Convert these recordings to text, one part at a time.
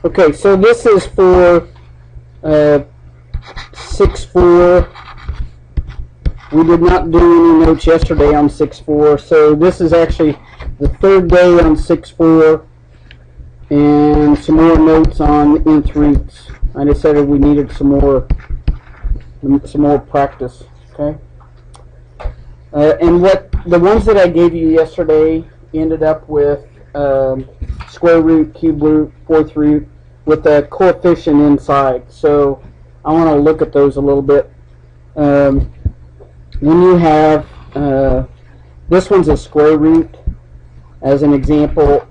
Okay, so this is for 6-4. We did not do any notes yesterday on 6-4, so this is actually the third day on 6-4, and some more notes on Nth roots. I decided we needed some more practice. Okay, and what the ones that I gave you yesterday ended up with square root, cube root, fourth root, with a coefficient inside. So I want to look at those a little bit. When you have, this one's a square root, as an example.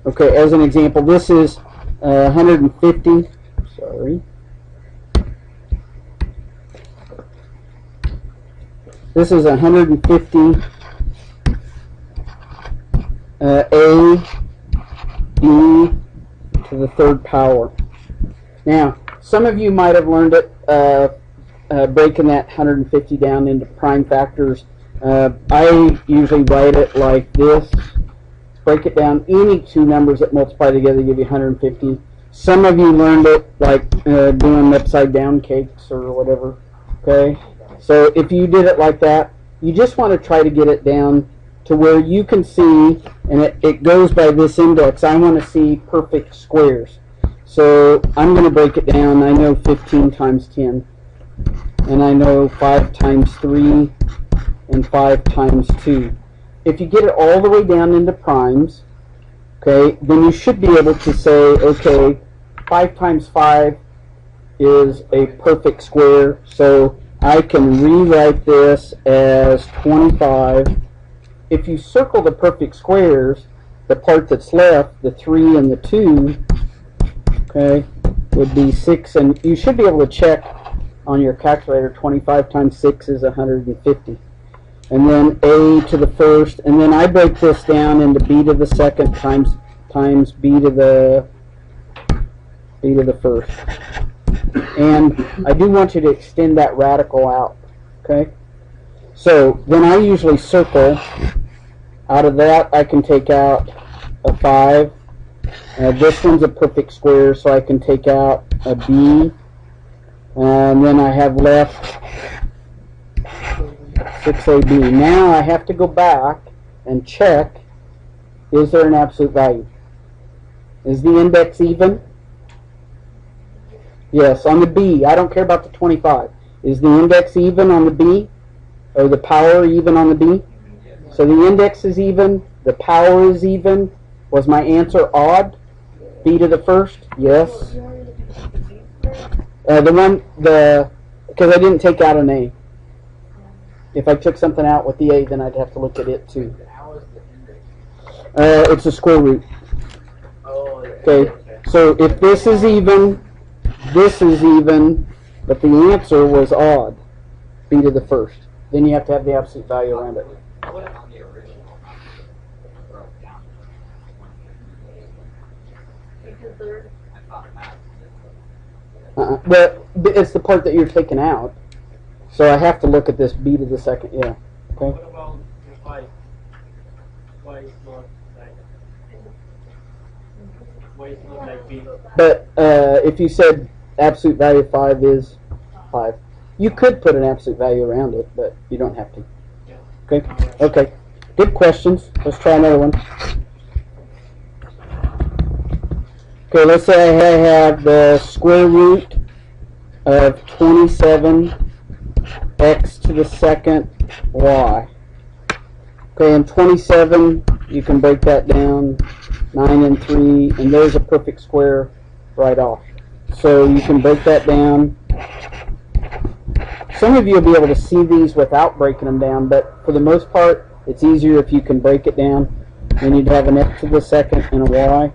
Okay, as an example, this is 150, sorry. This is 150 A B to the third power. Now, some of you might have learned it breaking that 150 down into prime factors. I usually write it like this. Break it down, any two numbers that multiply together give you 150. Some of you learned it like doing upside down cakes or whatever. Okay, so if you did it like that, you just want to try to get it down to where you can see, and it goes by this index. I want to see perfect squares. So I'm going to break it down. I know 15 times 10, and I know 5 times 3, and 5 times 2. If you get it all the way down into primes, okay, then you should be able to say, okay, 5 times 5 is a perfect square, so I can rewrite this as 25. If you circle the perfect squares, the part that's left, the 3 and the 2, okay, would be 6, and you should be able to check on your calculator. 25 times 6 is 150. And then A to the first, and then I break this down into B to the second times B to the first. And I do want you to extend that radical out. Okay? So then I usually circle. Out of that I can take out a 5. This one's a perfect square, so I can take out a B. And then I have left 6AB. Now I have to go back and check, is there an absolute value? Is the index even? Yes, on the B. I don't care about the 25. Is the index even on the B? Or the power even on the B? So the index is even, the power is even. Was my answer odd? B to the first? Yes. Because I didn't take out an A. If I took something out with the A, then I'd have to look at it too. How is the index? It's a square root. Oh, okay. So if this is even, but the answer was odd, B to the first, then you have to have the absolute value around it. What about the original? But it's the part that you're taking out. So I have to look at this B to the second, yeah. Okay. What about the 5? Why is not like B? But if you said absolute value of 5 is 5, you could put an absolute value around it, but you don't have to. Yeah. Okay. Okay. Good questions. Let's try another one. Okay, let's say I have the square root of 27 x to the second y. Okay, and 27, you can break that down, 9 and 3, and there's a perfect square right off. So you can break that down. Some of you will be able to see these without breaking them down, but for the most part, it's easier if you can break it down. Then you'd have an x to the second and a y.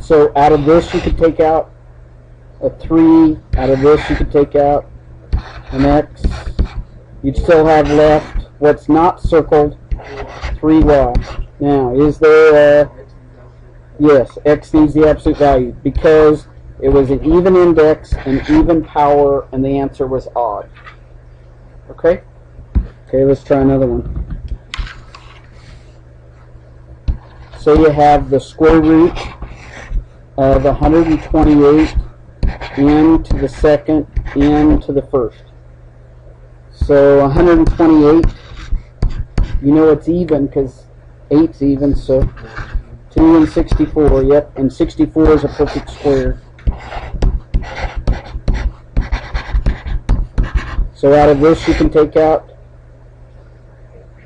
So out of this, you could take out a 3. Out of this, you could take out an x. You'd still have left what's not circled, 3y. Now, is there a... Yes, x needs the absolute value because it was an even index, an even power, and the answer was odd. Okay? Okay, let's try another one. So you have the square root of 128 n to the second n to the first. So 128, you know it's even because 8's even, so 2 and 64, yep, and 64 is a perfect square. So out of this you can take out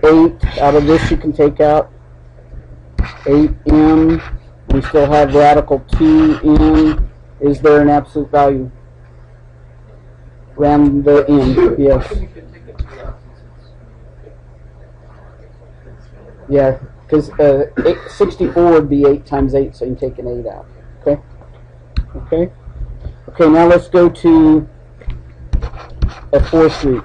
8, out of this you can take out 8m, we still have radical 2n. Is there an absolute value? Round the n, yes. Yeah, because 64 would be 8 times 8, so you can take an 8 out. Okay? Okay? Okay, now let's go to a fourth root.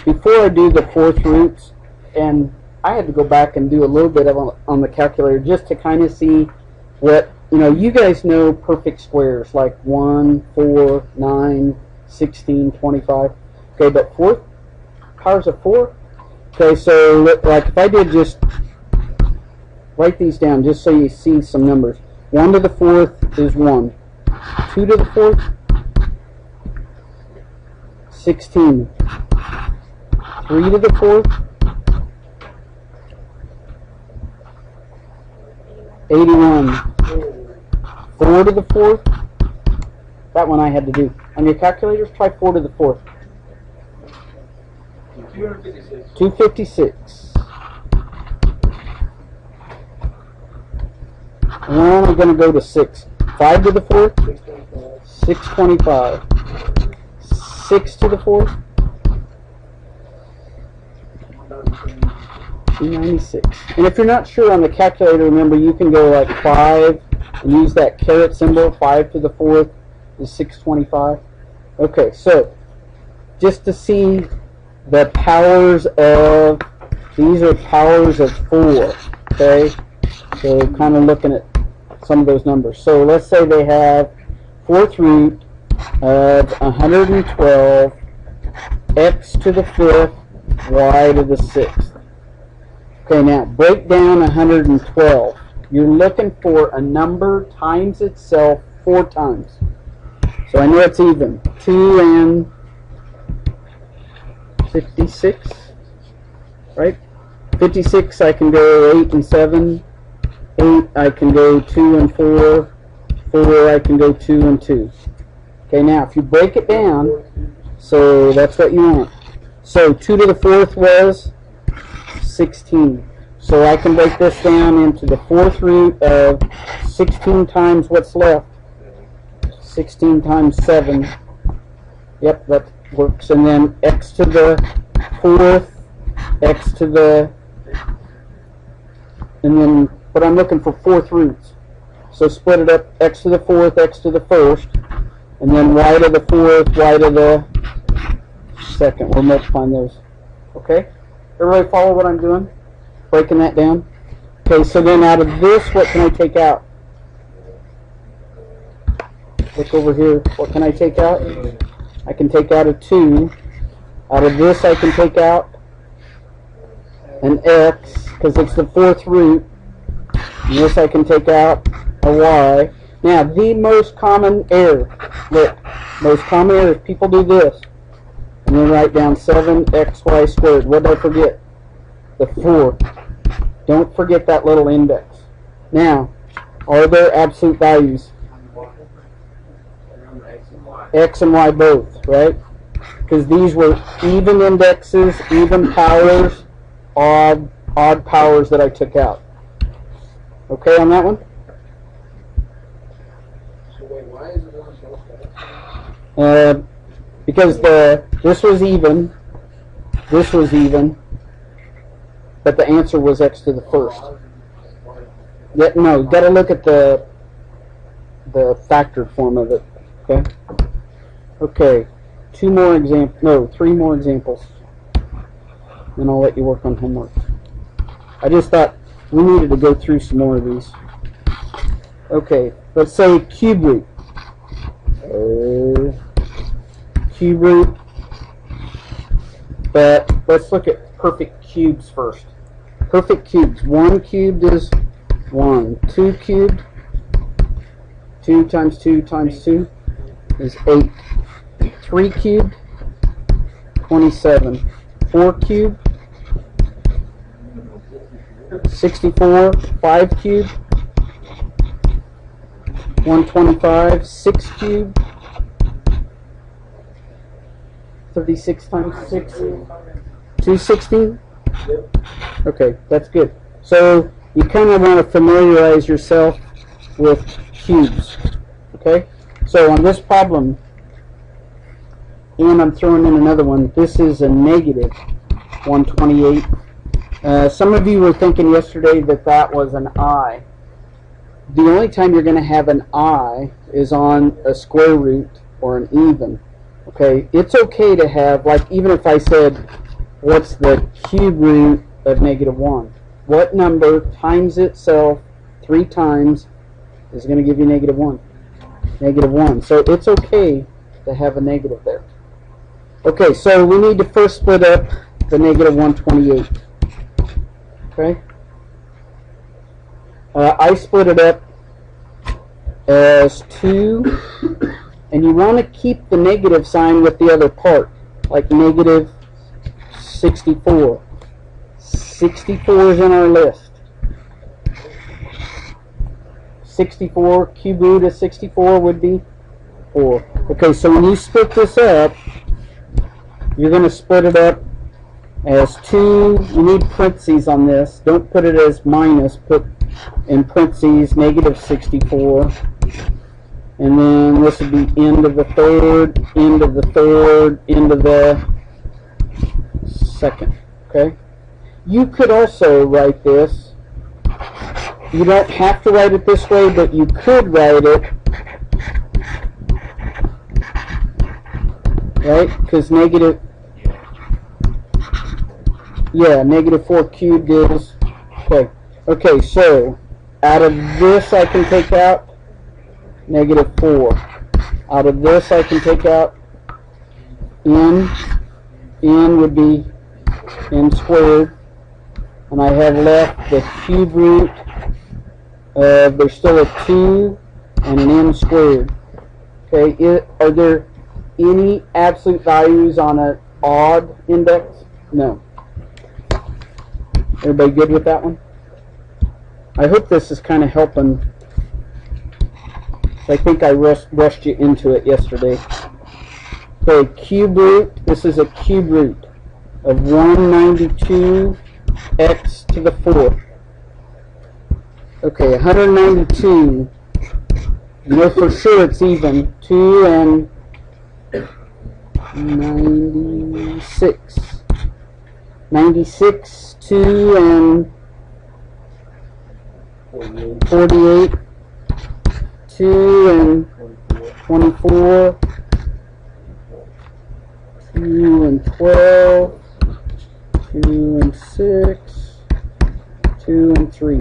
Before I do the fourth roots, and I had to go back and do a little bit of on the calculator just to kind of see what, you guys know perfect squares like 1, 4, 9, 16, 25. Okay, but fourth powers of 4? Okay, so like if I did just write these down just so you see some numbers. 1 to the 4th is 1. 2 to the 4th, 16. 3 to the 4th, 81. 4 to the 4th, that one I had to do. On your calculators, try 4 to the 4th. 256. And we're only going to go to 6. 5 to the 4th, 625. 6 to the 4th, 296. And if you're not sure on the calculator, remember you can go like 5 and use that caret symbol. 5 to the 4th is 625. Okay, so just to see the powers of, these are powers of 4. Okay, so kind of looking at some of those numbers. So let's say they have fourth root of 112, x to the 5th, y to the 6th. Okay, now break down 112. You're looking for a number times itself 4 times. So I know it's even. 2 and 56, right? 56 I can go 8 and 7. 8 I can go 2 and 4. 4 I can go 2 and 2. Okay, now if you break it down, so that's what you want. So 2 to the 4th was 16. So I can break this down into the fourth root of 16 times what's left. 16 times 7. Yep, that works. And then x to the 4th, x to the, and then, but I'm looking for fourth roots. So split it up, x to the 4th, x to the 1st, and then y to the 4th, y to the 2nd. We're multiplying those. Okay? Everybody follow what I'm doing? Breaking that down? Okay, so then out of this, what can I take out? Look over here. What can I take out? I can take out a 2. Out of this, I can take out an x, because it's the fourth root. And this I can take out a y. Now, the most common error, look, most common error is people do this. And then write down 7xy squared. What did I forget? The 4. Don't forget that little index. Now, are there absolute values? X and y both, right? Because these were even indexes, even powers, odd powers that I took out. Okay on that one? So wait, why is it one so fast? Because this was even, this was even, but the answer was x to the 1st. Yeah, no, you got to look at the factored form of it. Okay. Okay. 3 more examples. Then I'll let you work on homework. I just thought we needed to go through some more of these. Okay, let's say cube root. Cube root. But let's look at perfect cubes first. Perfect cubes. 1 cubed is 1. 2 cubed, 2 times 2 times 2 is 8. 3 cubed, 27. 4 cubed, 64. 5 cubed, 125. 6 cubed, 36 times 6, 216. Okay, that's good. So you kind of want to familiarize yourself with cubes. Okay, so on this problem, and I'm throwing in another one, this is a negative 128. Some of you were thinking yesterday that that was an I. The only time you're going to have an I is on a square root or an even. Okay, it's okay to have, like, even if I said, what's the cube root of negative 1? What number times itself 3 times is going to give you negative 1? Negative 1. So it's okay to have a negative there. Okay, so we need to first split up the negative 128. Okay? I split it up as 2, and you want to keep the negative sign with the other part, like negative 64. 64 is in our list. 64, cube root of 64 would be 4. Okay, so when you split this up, you're going to split it up as 2. You need parentheses on this. Don't put it as minus. Put in parentheses negative 64. And then this would be end of the third, end of the third, end of the second. Okay? You could also write this. You don't have to write it this way, but you could write it, right? Because negative 4 cubed is, okay, so out of this I can take out negative 4. Out of this I can take out n would be n squared, and I have left the cube root of, there's still a 2 and an n squared. Okay, are there any absolute values on an odd index? No. Everybody good with that one? I hope this is kind of helping. I think I rushed you into it yesterday. Okay, cube root. This is a cube root of 192x to the 4th. Okay, 192. You know for sure it's even. 2 and 96. 96, 2 and 48. 2 and 24. 2 and 12. 2 and 6. 2 and 3.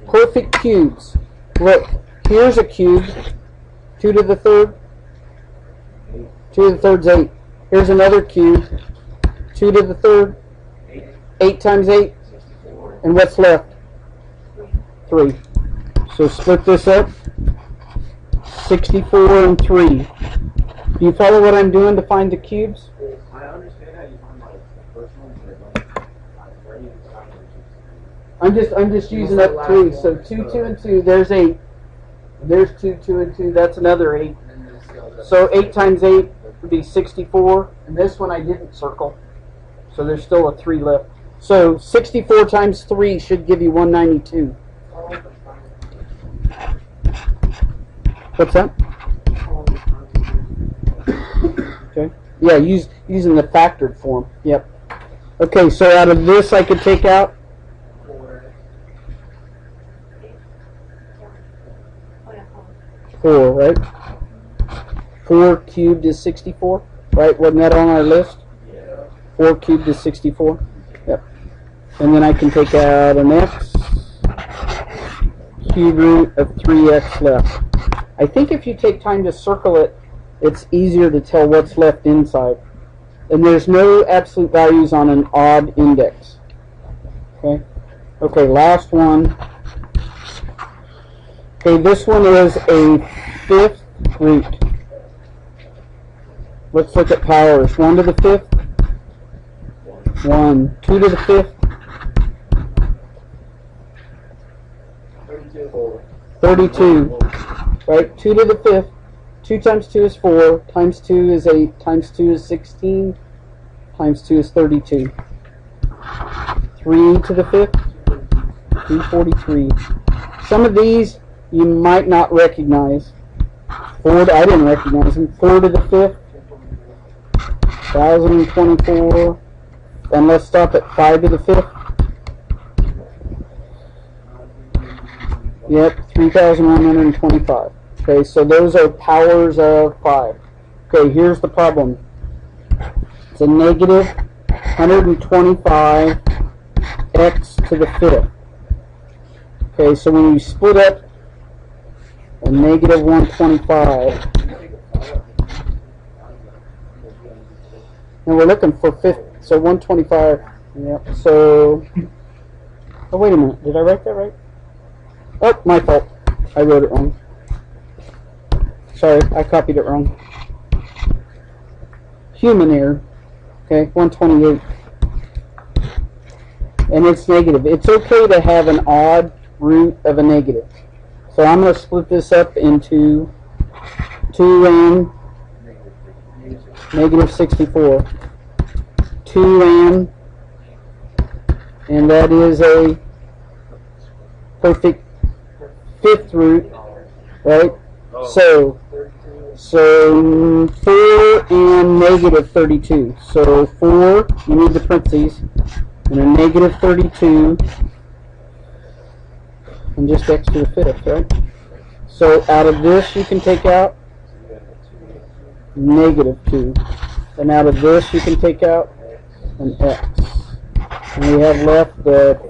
Perfect cubes. Look, here's a cube. 2 to the 3rd. 2 to the 3rd is 8. Here's another cube. 2 to the 3rd. 8 times 8. And what's left? 3. So split this up. 64 and 3. Do you follow what I'm doing to find the cubes? I understand how you find like the first one, but I'm just using up 3. So 2, 2, and 2. There's 8. There's 2, 2, and 2. That's another 8. So 8 times 8 would be 64. And this one I didn't circle. So there's still a 3 left. So 64 times 3 should give you 192. What's that? Okay. Yeah, using the factored form. Yep. Okay, so out of this I could take out 4, right? 4 cubed is 64, right? Wasn't that on our list? 4 cubed is 64. Yep. And then I can take out an x, cube root of 3x left. I think if you take time to circle it, it's easier to tell what's left inside. And there's no absolute values on an odd index. Okay. Okay, last one. Okay, this one is a fifth root. Let's look at powers. 1 to the fifth. 1. 2 to the fifth. 32. Right? 2 to the fifth. 2 times 2 is 4. Times 2 is 8. Times 2 is 16. Times 2 is 32. 3 to the fifth. 343. Some of these you might not recognize. 4 I didn't recognize them. 4 to the fifth. 1024. And let's stop at 5 to the fifth. Yep, 3,125. Okay, so those are powers of 5. Okay, here's the problem. It's a negative 125 x to the fifth. Okay, so when you split up a negative 125, and we're looking for fifth, so 125. Yep. So, oh wait a minute, did I write that right? Oh, my fault. I wrote it wrong. Sorry, I copied it wrong. Human error. Okay, 128. And it's negative. It's okay to have an odd root of a negative. So I'm going to split this up into 2 and negative 64. 2 and that is a perfect fifth root, right? So 4 and negative 32. So 4, you need the parentheses, and a negative 32, and just x to the fifth, right? So out of this you can take out negative 2, and out of this you can take out an x. And we have left the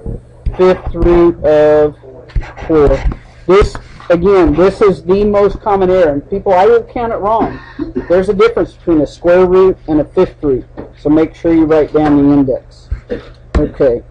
fifth root of 4. This, again, this is the most common error. And people, I will count it wrong. There's a difference between a square root and a fifth root. So make sure you write down the index. Okay.